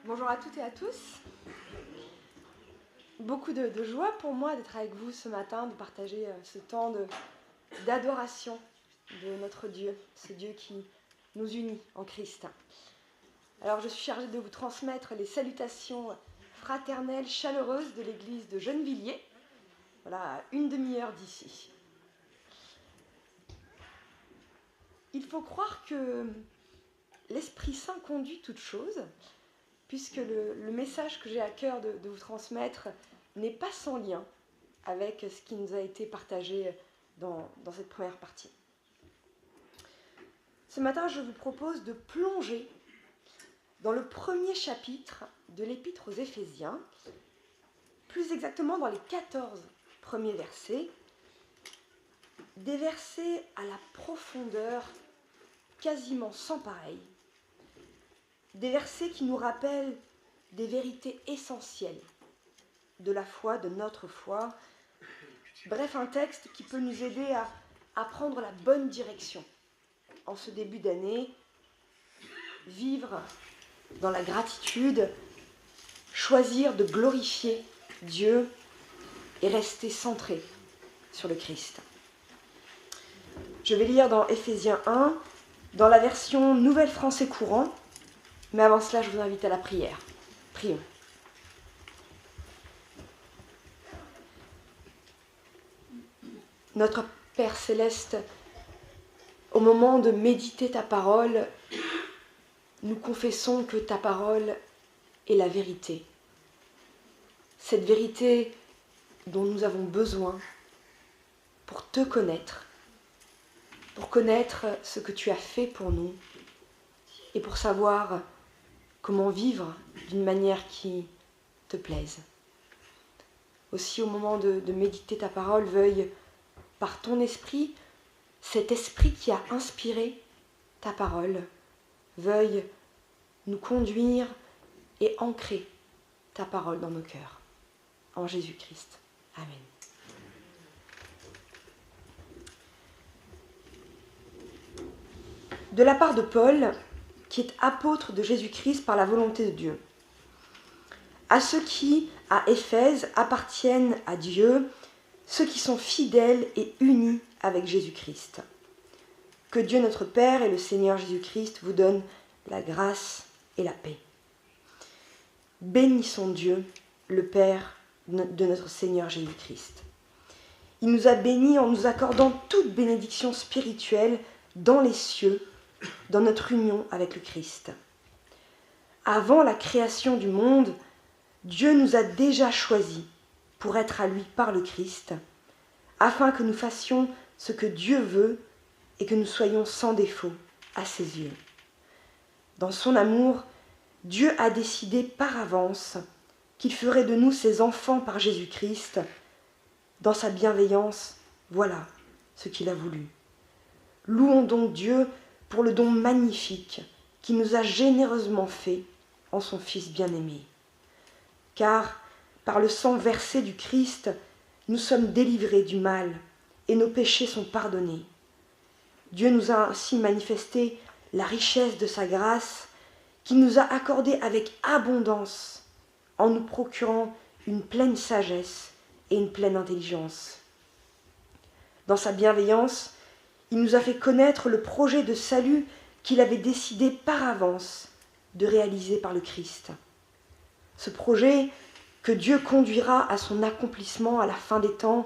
Bonjour à toutes et à tous. Beaucoup de joie pour moi d'être avec vous ce matin, de partager ce temps d'adoration de notre Dieu, ce Dieu qui nous unit en Christ. Alors je suis chargée de vous transmettre les salutations fraternelles, chaleureuses de l'église de Gennevilliers, voilà, à une demi-heure d'ici. Il faut croire que l'Esprit Saint conduit toutes choses, puisque le message que j'ai à cœur de vous transmettre n'est pas sans lien avec ce qui nous a été partagé dans cette première partie. Ce matin, je vous propose de plonger dans le premier chapitre de l'Épître aux Éphésiens, plus exactement dans les 14 premiers versets, des versets à la profondeur quasiment sans pareil, des versets qui nous rappellent des vérités essentielles de la foi, de notre foi. Bref, un texte qui peut nous aider à prendre la bonne direction en ce début d'année, vivre dans la gratitude, choisir de glorifier Dieu et rester centré sur le Christ. Je vais lire dans Éphésiens 1, dans la version Nouvelle Français courant, mais avant cela, je vous invite à la prière. Prions. Notre Père Céleste, au moment de méditer ta parole, nous confessons que ta parole est la vérité. Cette vérité dont nous avons besoin pour te connaître, pour connaître ce que tu as fait pour nous et pour savoir comment vivre d'une manière qui te plaise. Aussi, au moment de méditer ta parole, veuille par ton esprit, cet esprit qui a inspiré ta parole, veuille nous conduire et ancrer ta parole dans nos cœurs. En Jésus-Christ. Amen. De la part de Paul, qui est apôtre de Jésus-Christ par la volonté de Dieu. À ceux qui, à Éphèse, appartiennent à Dieu, ceux qui sont fidèles et unis avec Jésus-Christ. Que Dieu notre Père et le Seigneur Jésus-Christ vous donnent la grâce et la paix. Bénissons Dieu, le Père de notre Seigneur Jésus-Christ. Il nous a bénis en nous accordant toute bénédiction spirituelle dans les cieux, dans notre union avec le Christ. Avant la création du monde, Dieu nous a déjà choisis pour être à lui par le Christ, afin que nous fassions ce que Dieu veut et que nous soyons sans défaut à ses yeux. Dans son amour, Dieu a décidé par avance qu'il ferait de nous ses enfants par Jésus-Christ. Dans sa bienveillance, voilà ce qu'il a voulu. Louons donc Dieu pour le don magnifique qu'il nous a généreusement fait en son Fils bien-aimé. Car, par le sang versé du Christ, nous sommes délivrés du mal et nos péchés sont pardonnés. Dieu nous a ainsi manifesté la richesse de sa grâce qu'il nous a accordée avec abondance en nous procurant une pleine sagesse et une pleine intelligence. Dans sa bienveillance, il nous a fait connaître le projet de salut qu'il avait décidé par avance de réaliser par le Christ. Ce projet que Dieu conduira à son accomplissement à la fin des temps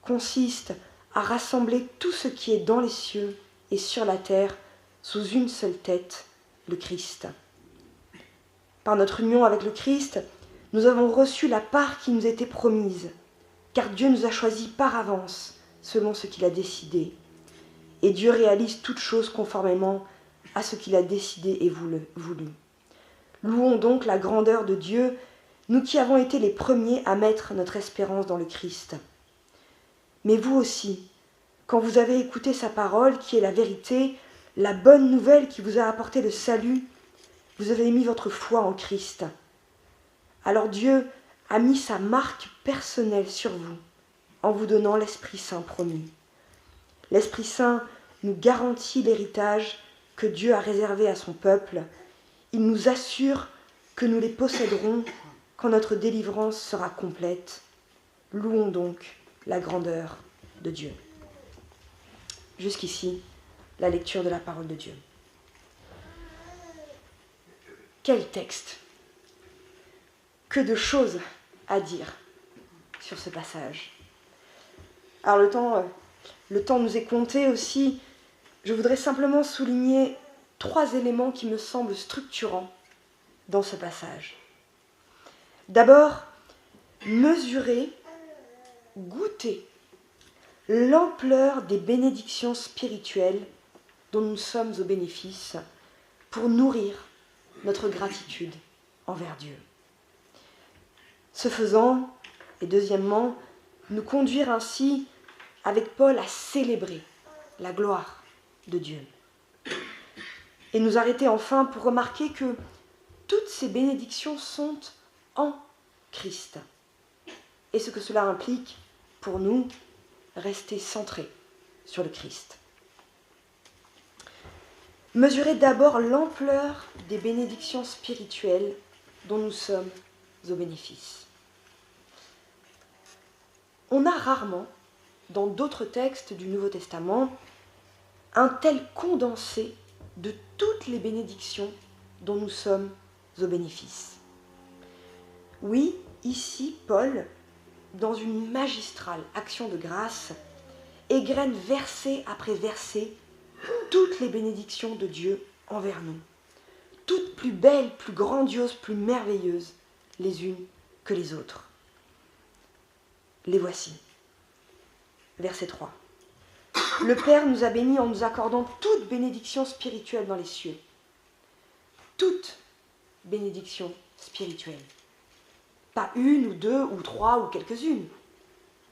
consiste à rassembler tout ce qui est dans les cieux et sur la terre sous une seule tête, le Christ. Par notre union avec le Christ, nous avons reçu la part qui nous était promise, car Dieu nous a choisis par avance selon ce qu'il a décidé. Et Dieu réalise toutes choses conformément à ce qu'il a décidé et voulu. Louons donc la grandeur de Dieu, nous qui avons été les premiers à mettre notre espérance dans le Christ. Mais vous aussi, quand vous avez écouté sa parole, qui est la vérité, la bonne nouvelle qui vous a apporté le salut, vous avez mis votre foi en Christ. Alors Dieu a mis sa marque personnelle sur vous, en vous donnant l'Esprit Saint promis. L'Esprit Saint nous garantit l'héritage que Dieu a réservé à son peuple. Il nous assure que nous les posséderons quand notre délivrance sera complète. Louons donc la grandeur de Dieu. Jusqu'ici, la lecture de la parole de Dieu. Quel texte! Que de choses à dire sur ce passage. Alors le temps nous est compté aussi. Je voudrais simplement souligner 3 éléments qui me semblent structurants dans ce passage. D'abord, mesurer, goûter l'ampleur des bénédictions spirituelles dont nous sommes au bénéfice pour nourrir notre gratitude envers Dieu. Ce faisant, et deuxièmement, nous conduire ainsi avec Paul à célébrer la gloire de Dieu. Et nous arrêter enfin pour remarquer que toutes ces bénédictions sont en Christ. Et ce que cela implique pour nous, rester centrés sur le Christ. Mesurez d'abord l'ampleur des bénédictions spirituelles dont nous sommes au bénéfice. On a rarement, dans d'autres textes du Nouveau Testament, un tel condensé de toutes les bénédictions dont nous sommes au bénéfice. Oui, ici, Paul, dans une magistrale action de grâce, égrène verset après verset toutes les bénédictions de Dieu envers nous, toutes plus belles, plus grandioses, plus merveilleuses, les unes que les autres. Les voici. Verset 3. Le Père nous a bénis en nous accordant toute bénédiction spirituelle dans les cieux. Toute bénédiction spirituelle. Pas une ou deux ou trois ou quelques-unes.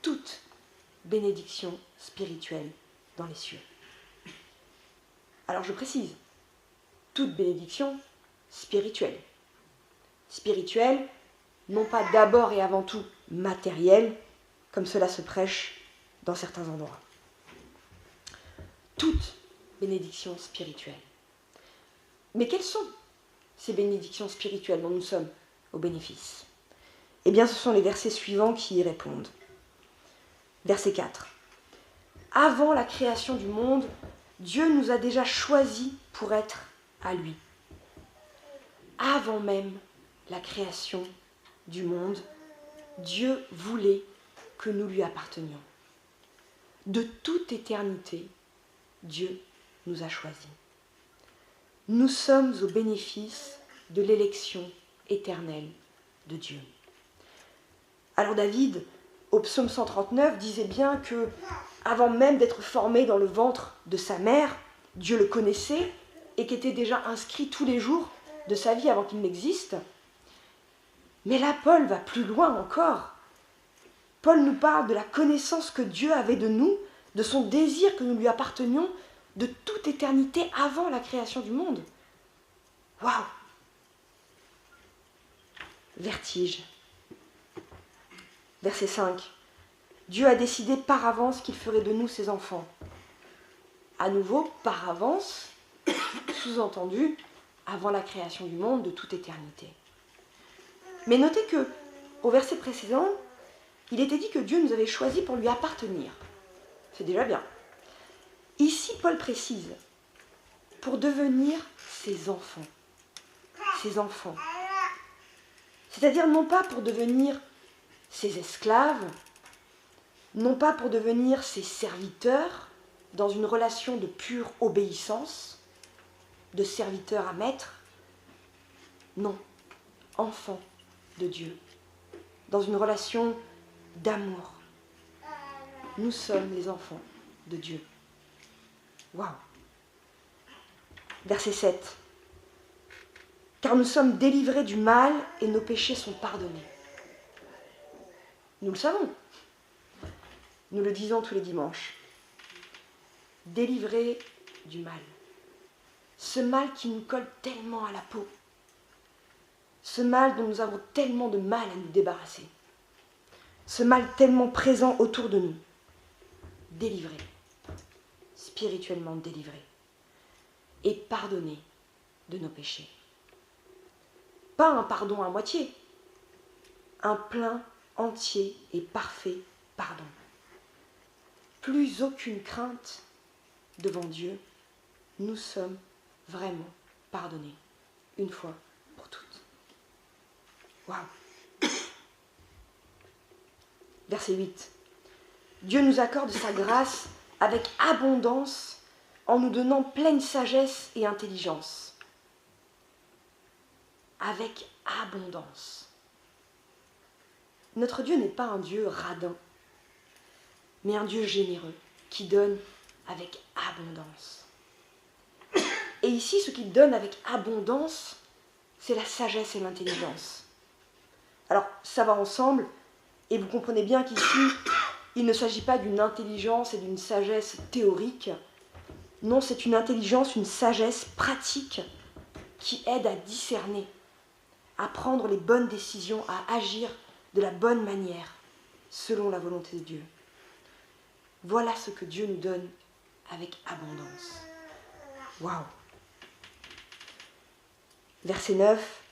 Toute bénédiction spirituelle dans les cieux. Alors je précise, toute bénédiction spirituelle. Spirituelle, non pas d'abord et avant tout matérielle, comme cela se prêche dans certains endroits. Toute bénédiction spirituelle. Mais quelles sont ces bénédictions spirituelles dont nous sommes au bénéfice ? Eh bien, ce sont les versets suivants qui y répondent. Verset 4. Avant la création du monde, Dieu nous a déjà choisis pour être à lui. Avant même la création du monde, Dieu voulait que nous lui appartenions. De toute éternité, Dieu nous a choisis. Nous sommes au bénéfice de l'élection éternelle de Dieu. Alors David, au psaume 139, disait bien que, avant même d'être formé dans le ventre de sa mère, Dieu le connaissait et qu'était déjà inscrit tous les jours de sa vie avant qu'il n'existe. Mais là, Paul va plus loin encore. Paul nous parle de la connaissance que Dieu avait de nous, de son désir que nous lui appartenions, de toute éternité avant la création du monde. Waouh! Vertige. Verset 5. Dieu a décidé par avance qu'il ferait de nous ses enfants. À nouveau, par avance, sous-entendu, avant la création du monde, de toute éternité. Mais notez que, au verset précédent, il était dit que Dieu nous avait choisis pour lui appartenir. C'est déjà bien. Ici, Paul précise, pour devenir ses enfants. Ses enfants. C'est-à-dire non pas pour devenir ses esclaves, non pas pour devenir ses serviteurs, dans une relation de pure obéissance, de serviteur à maître. Non, enfants de Dieu, dans une relation d'amour. Nous sommes les enfants de Dieu. Waouh! Verset 7. Car nous sommes délivrés du mal et nos péchés sont pardonnés. Nous le savons. Nous le disons tous les dimanches. Délivrés du mal. Ce mal qui nous colle tellement à la peau. Ce mal dont nous avons tellement de mal à nous débarrasser. Ce mal tellement présent autour de nous. Délivrés. Spirituellement délivrés. Et pardonnés de nos péchés. Pas un pardon à moitié, un plein, entier et parfait pardon. Plus aucune crainte devant Dieu, nous sommes vraiment pardonnés, une fois pour toutes. Waouh! Verset 8. Dieu nous accorde sa grâce avec abondance en nous donnant pleine sagesse et intelligence. Avec abondance. Notre Dieu n'est pas un Dieu radin, mais un Dieu généreux qui donne avec abondance. Et ici, ce qu'il donne avec abondance, c'est la sagesse et l'intelligence. Alors, ça va ensemble, et vous comprenez bien qu'ici, il ne s'agit pas d'une intelligence et d'une sagesse théorique. Non, c'est une intelligence, une sagesse pratique qui aide à discerner, à prendre les bonnes décisions, à agir de la bonne manière, selon la volonté de Dieu. Voilà ce que Dieu nous donne avec abondance. Waouh! Verset 9.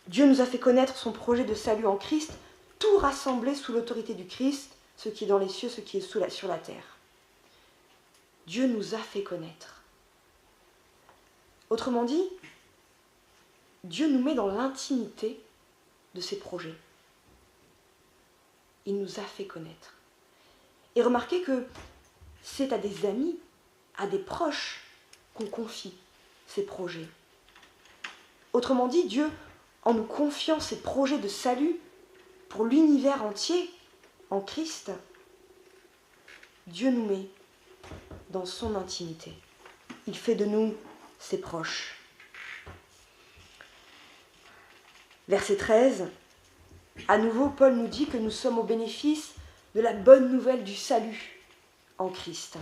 Dieu nous a fait connaître son projet de salut en Christ, tout rassemblé sous l'autorité du Christ, ce qui est dans les cieux, ce qui est sur la terre. Dieu nous a fait connaître. Autrement dit, Dieu nous met dans l'intimité de ses projets. Il nous a fait connaître. Et remarquez que c'est à des amis, à des proches qu'on confie ces projets. Autrement dit, Dieu, en nous confiant ses projets de salut pour l'univers entier, en Christ, Dieu nous met dans son intimité. Il fait de nous ses proches. Verset 13, à nouveau, Paul nous dit que nous sommes au bénéfice de la bonne nouvelle du salut en Christ.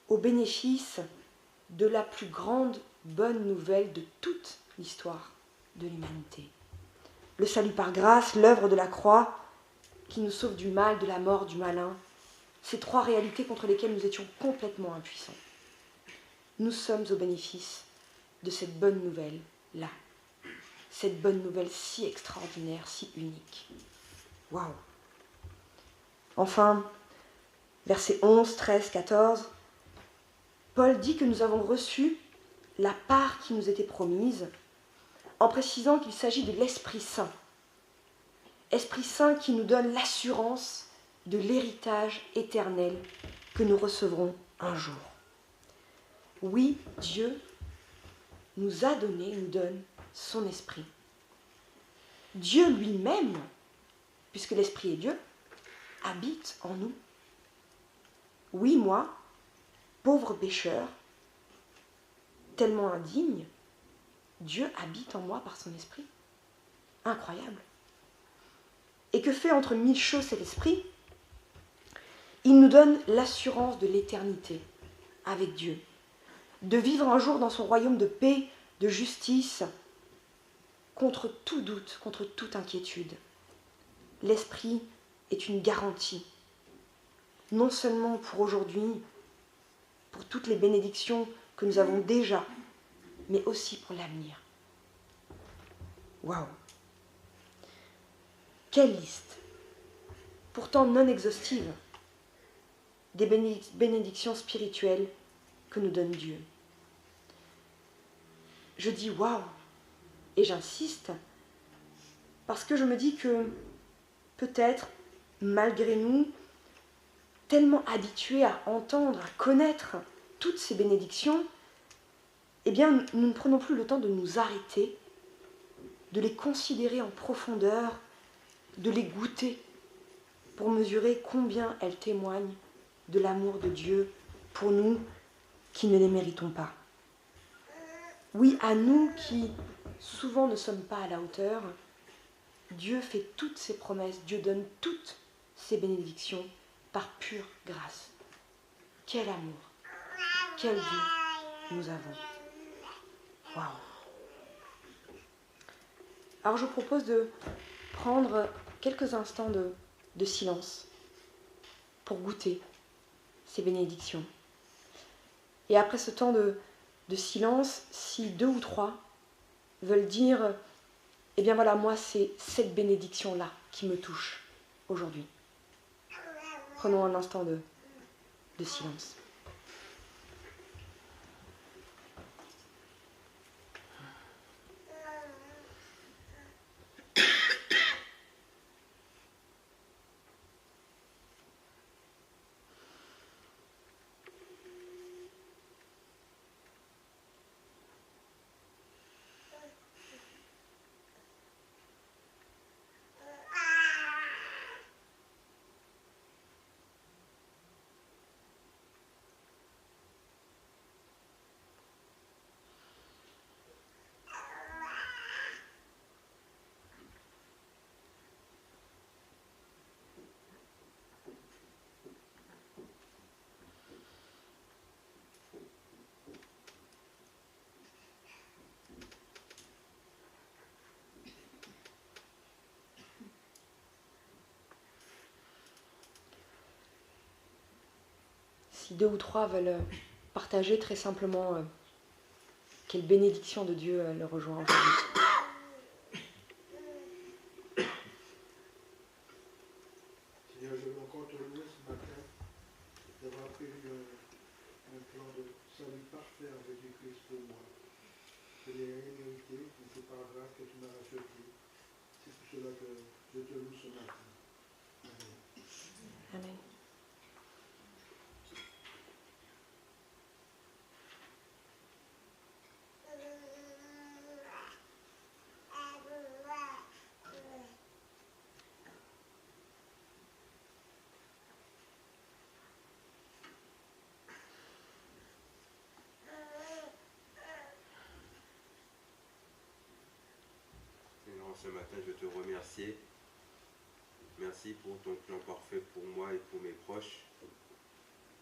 Au bénéfice de la plus grande bonne nouvelle de toute l'histoire de l'humanité. Le salut par grâce, l'œuvre de la croix, qui nous sauve du mal, de la mort, du malin, ces trois réalités contre lesquelles nous étions complètement impuissants. Nous sommes au bénéfice de cette bonne nouvelle-là. Cette bonne nouvelle si extraordinaire, si unique. Waouh! Enfin, versets 11, 13, 14, Paul dit que nous avons reçu la part qui nous était promise, en précisant qu'il s'agit de l'Esprit Saint. Esprit Saint qui nous donne l'assurance de l'héritage éternel que nous recevrons un jour. Oui, Dieu nous a donné, nous donne son Esprit. Dieu lui-même, puisque l'Esprit est Dieu, habite en nous. Oui, moi, pauvre pécheur, tellement indigne, Dieu habite en moi par son Esprit. Incroyable. Et que fait entre mille choses cet Esprit? Il nous donne l'assurance de l'éternité avec Dieu, de vivre un jour dans son royaume de paix, de justice, contre tout doute, contre toute inquiétude. L'Esprit est une garantie, non seulement pour aujourd'hui, pour toutes les bénédictions que nous avons déjà, mais aussi pour l'avenir. Waouh! Quelle liste, pourtant non exhaustive, des bénédictions spirituelles que nous donne Dieu. Je dis waouh, et j'insiste, parce que je me dis que peut-être, malgré nous, tellement habitués à entendre, à connaître toutes ces bénédictions, eh bien, nous ne prenons plus le temps de nous arrêter, de les considérer en profondeur, de les goûter, pour mesurer combien elles témoignent de l'amour de Dieu pour nous qui ne les méritons pas. Oui, à nous qui souvent ne sommes pas à la hauteur, Dieu fait toutes ses promesses, Dieu donne toutes ses bénédictions par pure grâce. Quel amour, quel Dieu nous avons. Waouh! Alors je vous propose de prendre quelques instants de silence pour goûter ces bénédictions. Et après ce temps de silence, si deux ou trois veulent dire, eh bien voilà, moi c'est cette bénédiction-là qui me touche aujourd'hui. Prenons un instant de silence. Si 2 ou 3 veulent partager très simplement quelle bénédiction de Dieu le rejoint aujourd'hui. Seigneur, je veux encore te louer ce matin d'avoir prévu un plan de salut parfait en Jésus-Christ pour moi. Je n'ai rien mérité, mais c'est par grâce que tu m'as racheté. C'est pour cela que je te loue ce matin. Amen. Amen. Seigneur, ce matin, je veux te remercier. Merci pour ton plan parfait pour moi et pour mes proches.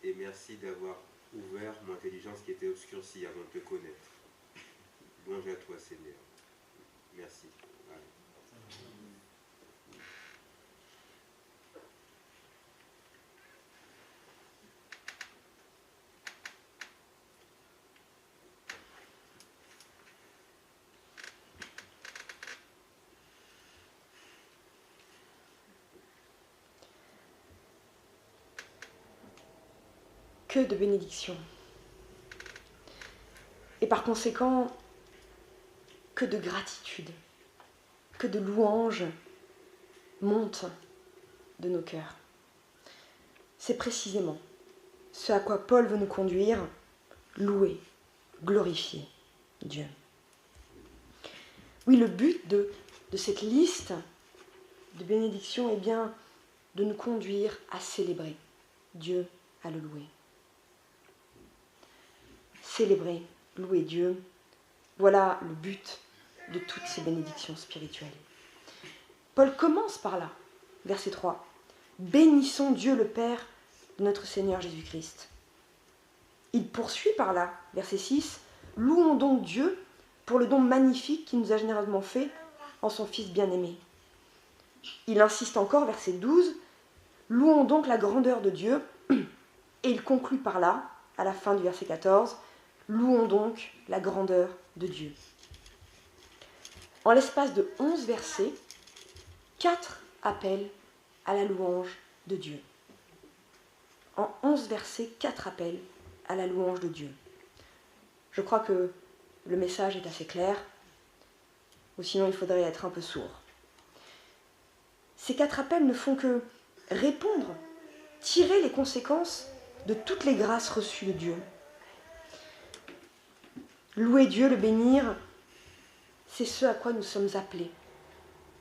Et merci d'avoir ouvert mon intelligence qui était obscurcie avant de te connaître. Louange à toi, Seigneur. Merci. Amen. Que de bénédictions. Et par conséquent, que de gratitude, que de louanges montent de nos cœurs. C'est précisément ce à quoi Paul veut nous conduire, louer, glorifier Dieu. Oui, le but de cette liste de bénédictions est bien de nous conduire à célébrer Dieu, à le louer. Célébrer, louer Dieu, voilà le but de toutes ces bénédictions spirituelles. Paul commence par là, verset 3. Bénissons Dieu le Père de notre Seigneur Jésus-Christ. Il poursuit par là, verset 6. Louons donc Dieu pour le don magnifique qu'il nous a généreusement fait en son Fils bien-aimé. Il insiste encore, verset 12. Louons donc la grandeur de Dieu. Et il conclut par là, à la fin du verset 14. Louons donc la grandeur de Dieu. En l'espace de 11 versets, 4 appels à la louange de Dieu. En 11 versets, 4 appels à la louange de Dieu. Je crois que le message est assez clair, ou sinon il faudrait être un peu sourd. Ces 4 appels ne font que répondre, tirer les conséquences de toutes les grâces reçues de Dieu. Louer Dieu, le bénir, c'est ce à quoi nous sommes appelés,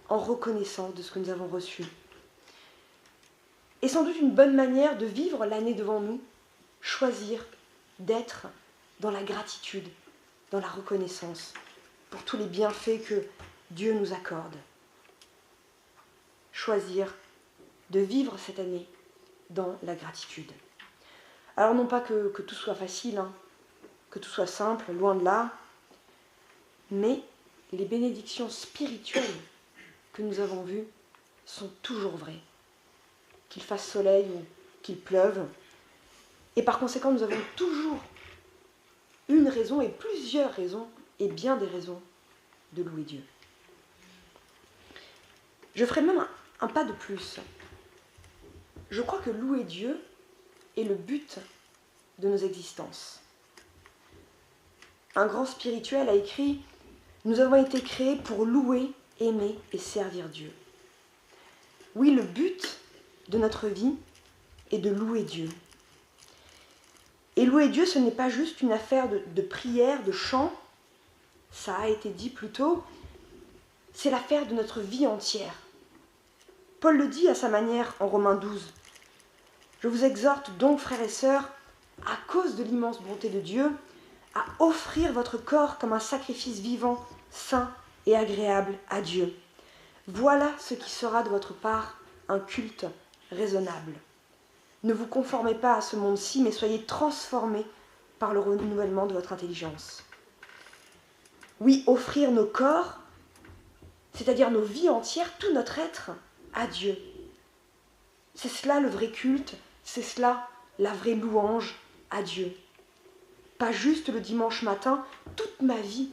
en reconnaissance de ce que nous avons reçu. Et sans doute une bonne manière de vivre l'année devant nous, choisir d'être dans la gratitude, dans la reconnaissance pour tous les bienfaits que Dieu nous accorde. Choisir de vivre cette année dans la gratitude. Alors non pas que tout soit facile, que tout soit simple, loin de là, mais les bénédictions spirituelles que nous avons vues sont toujours vraies. Qu'il fasse soleil ou qu'il pleuve. Et par conséquent, nous avons toujours une raison et plusieurs raisons, et bien des raisons, de louer Dieu. Je ferai même un pas de plus. Je crois que louer Dieu est le but de nos existences. Un grand spirituel a écrit « Nous avons été créés pour louer, aimer et servir Dieu ». Oui, le but de notre vie est de louer Dieu. Et louer Dieu, ce n'est pas juste une affaire de prière, de chant, ça a été dit plus tôt, c'est l'affaire de notre vie entière. Paul le dit à sa manière en Romains 12. « Je vous exhorte donc, frères et sœurs, à cause de l'immense bonté de Dieu, à offrir votre corps comme un sacrifice vivant, saint et agréable à Dieu. Voilà ce qui sera de votre part un culte raisonnable. Ne vous conformez pas à ce monde-ci, mais soyez transformés par le renouvellement de votre intelligence. » Oui, offrir nos corps, c'est-à-dire nos vies entières, tout notre être, à Dieu. C'est cela le vrai culte, c'est cela la vraie louange à Dieu. Pas juste le dimanche matin, toute ma vie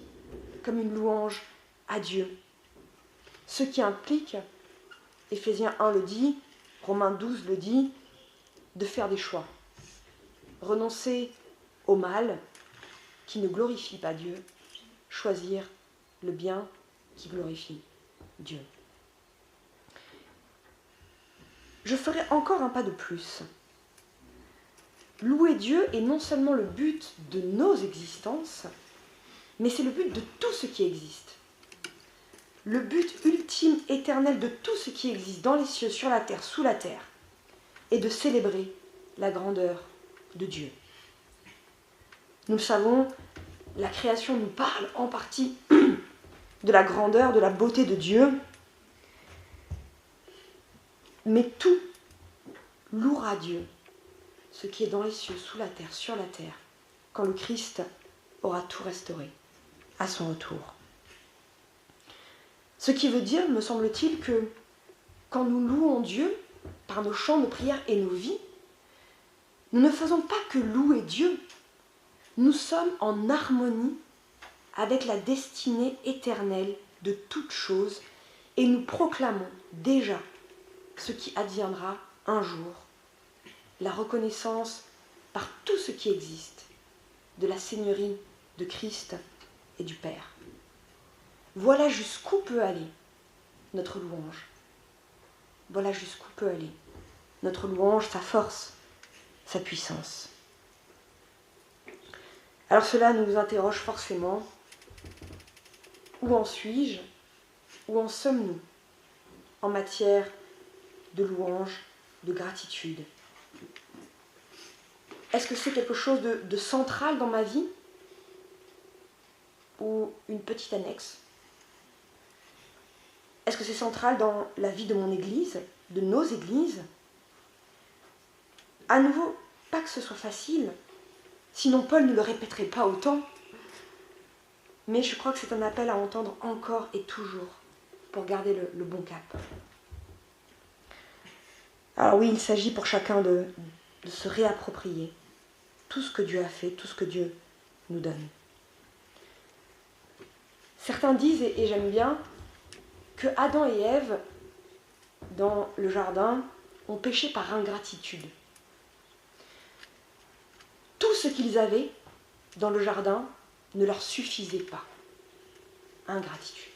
comme une louange à Dieu. Ce qui implique, Éphésiens 1 le dit, Romains 12 le dit, de faire des choix. Renoncer au mal qui ne glorifie pas Dieu, choisir le bien qui glorifie Dieu. Je ferai encore un pas de plus. Louer Dieu est non seulement le but de nos existences, mais c'est le but de tout ce qui existe. Le but ultime, éternel de tout ce qui existe dans les cieux, sur la terre, sous la terre, est de célébrer la grandeur de Dieu. Nous le savons, la création nous parle en partie de la grandeur, de la beauté de Dieu, mais tout louera Dieu, ce qui est dans les cieux, sous la terre, sur la terre, quand le Christ aura tout restauré à son retour. Ce qui veut dire, me semble-t-il, que quand nous louons Dieu, par nos chants, nos prières et nos vies, nous ne faisons pas que louer Dieu, nous sommes en harmonie avec la destinée éternelle de toutes choses et nous proclamons déjà ce qui adviendra un jour, la reconnaissance par tout ce qui existe de la Seigneurie de Christ et du Père. Voilà jusqu'où peut aller notre louange. Voilà jusqu'où peut aller notre louange, sa force, sa puissance. Alors cela nous interroge forcément. Où en suis-je? Où en sommes-nous en matière de louange, de gratitude? Est-ce que c'est quelque chose de central dans ma vie? Ou une petite annexe? Est-ce que c'est central dans la vie de mon Église, de nos églises? À nouveau, pas que ce soit facile, sinon Paul ne le répéterait pas autant. Mais je crois que c'est un appel à entendre encore et toujours pour garder le bon cap. Alors oui, il s'agit pour chacun de se réapproprier tout ce que Dieu a fait, tout ce que Dieu nous donne. Certains disent, et j'aime bien, que Adam et Ève, dans le jardin, ont péché par ingratitude. Tout ce qu'ils avaient dans le jardin ne leur suffisait pas. Ingratitude.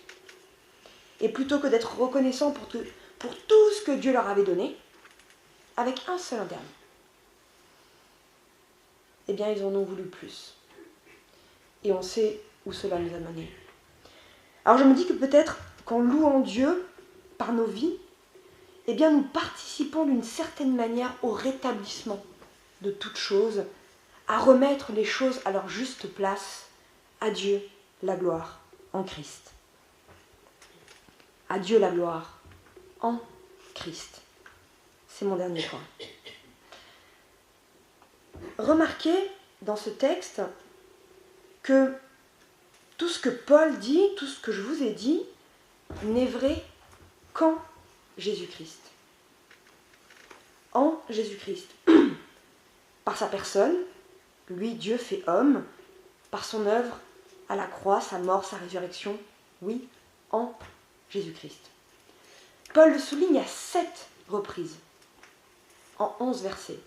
Et plutôt que d'être reconnaissants pour tout ce que Dieu leur avait donné, avec un seul interdit, eh bien ils en ont voulu plus. Et on sait où cela nous a menés. Alors je me dis que peut-être qu'en louant Dieu par nos vies, eh bien nous participons d'une certaine manière au rétablissement de toutes choses, à remettre les choses à leur juste place. À Dieu la gloire en Christ. À Dieu la gloire en Christ. C'est mon dernier point. Remarquez dans ce texte que tout ce que Paul dit, tout ce que je vous ai dit, n'est vrai qu'en Jésus-Christ. En Jésus-Christ. Par sa personne, lui, Dieu fait homme, par son œuvre à la croix, sa mort, sa résurrection, Oui, en Jésus-Christ. Paul le souligne à 7 reprises, en 11 versets.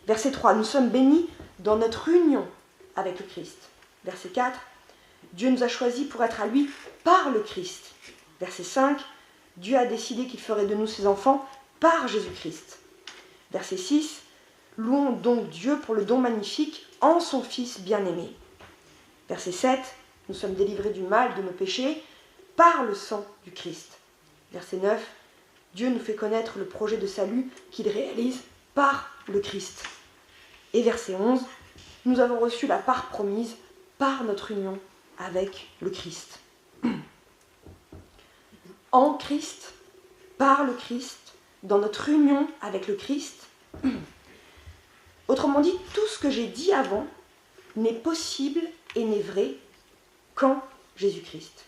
Verset 3, nous sommes bénis dans notre union avec le Christ. Verset 4, Dieu nous a choisis pour être à lui par le Christ. Verset 5, Dieu a décidé qu'il ferait de nous ses enfants par Jésus-Christ. Verset 6, louons donc Dieu pour le don magnifique en son Fils bien-aimé. Verset 7, nous sommes délivrés du mal de nos péchés par le sang du Christ. Verset 9, Dieu nous fait connaître le projet de salut qu'il réalise par le Christ. Et verset 11, nous avons reçu la part promise par notre union avec le Christ. En Christ, par le Christ, dans notre union avec le Christ. Autrement dit, tout ce que j'ai dit avant n'est possible et n'est vrai qu'en Jésus-Christ,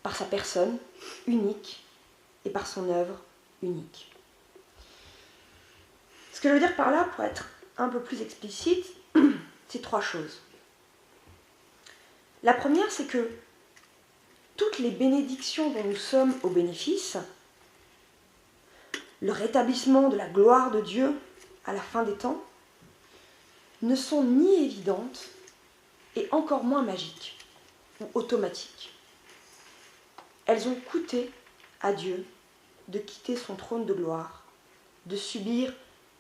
par sa personne unique et par son œuvre unique. Ce que je veux dire par là, pour être un peu plus explicite, c'est 3 choses. La première, c'est que toutes les bénédictions dont nous sommes au bénéfice, le rétablissement de la gloire de Dieu à la fin des temps, ne sont ni évidentes et encore moins magiques ou automatiques. Elles ont coûté à Dieu de quitter son trône de gloire, de subir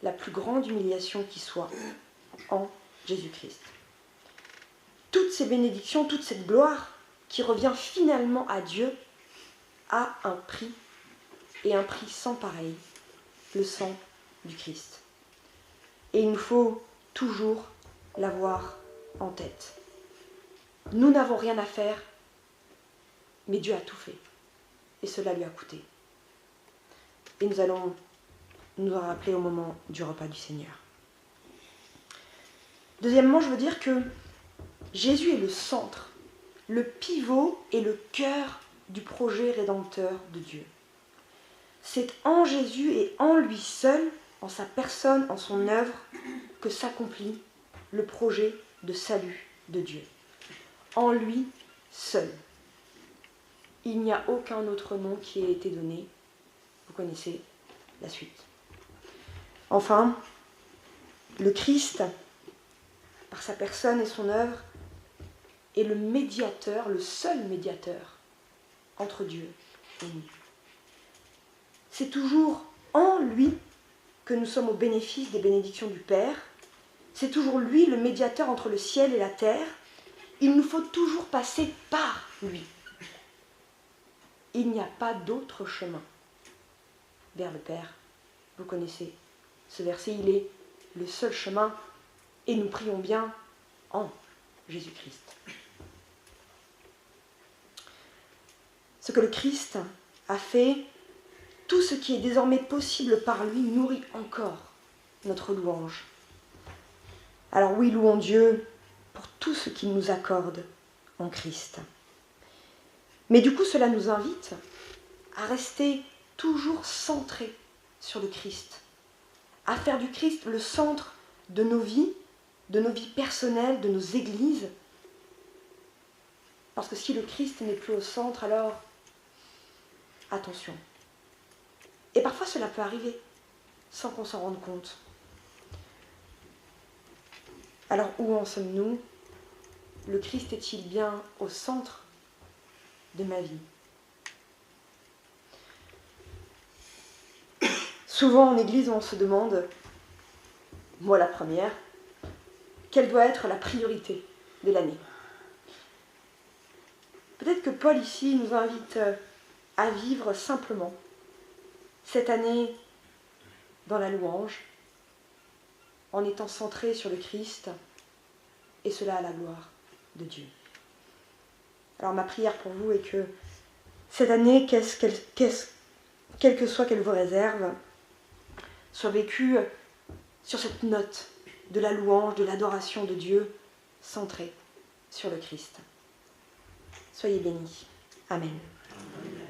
la plus grande humiliation qui soit en Jésus-Christ. Toutes ces bénédictions, toute cette gloire qui revient finalement à Dieu a un prix, et un prix sans pareil, le sang du Christ. Et il nous faut toujours l'avoir en tête. Nous n'avons rien à faire, mais Dieu a tout fait, et cela lui a coûté. Et nous allons nous en rappeler au moment du repas du Seigneur. Deuxièmement, je veux dire que Jésus est le centre, le pivot et le cœur du projet rédempteur de Dieu. C'est en Jésus et en lui seul, en sa personne, en son œuvre, que s'accomplit le projet de salut de Dieu. En lui seul. Il n'y a aucun autre nom qui ait été donné. Vous connaissez la suite. Enfin, le Christ, par sa personne et son œuvre, est le médiateur, le seul médiateur entre Dieu et nous. C'est toujours en lui que nous sommes au bénéfice des bénédictions du Père. C'est toujours lui le médiateur entre le ciel et la terre. Il nous faut toujours passer par lui. Il n'y a pas d'autre chemin vers le Père. Vous connaissez ce verset, il est le seul chemin et nous prions bien en Jésus-Christ. Ce que le Christ a fait, tout ce qui est désormais possible par lui nourrit encore notre louange. Alors oui, louons Dieu pour tout ce qu'il nous accorde en Christ. Mais du coup, cela nous invite à rester toujours centrés sur le Christ, à faire du Christ le centre de nos vies personnelles, de nos églises. Parce que si le Christ n'est plus au centre, alors attention. Et parfois cela peut arriver sans qu'on s'en rende compte. Alors où en sommes-nous? Le Christ est-il bien au centre de ma vie? Souvent en église on se demande, moi la première, quelle doit être la priorité de l'année. Peut-être que Paul ici nous invite à vivre simplement cette année dans la louange, en étant centré sur le Christ, et cela à la gloire de Dieu. Alors ma prière pour vous est que cette année, quelle que soit qu'elle vous réserve, soit vécue sur cette note de la louange, de l'adoration de Dieu, centrée sur le Christ. Soyez bénis. Amen.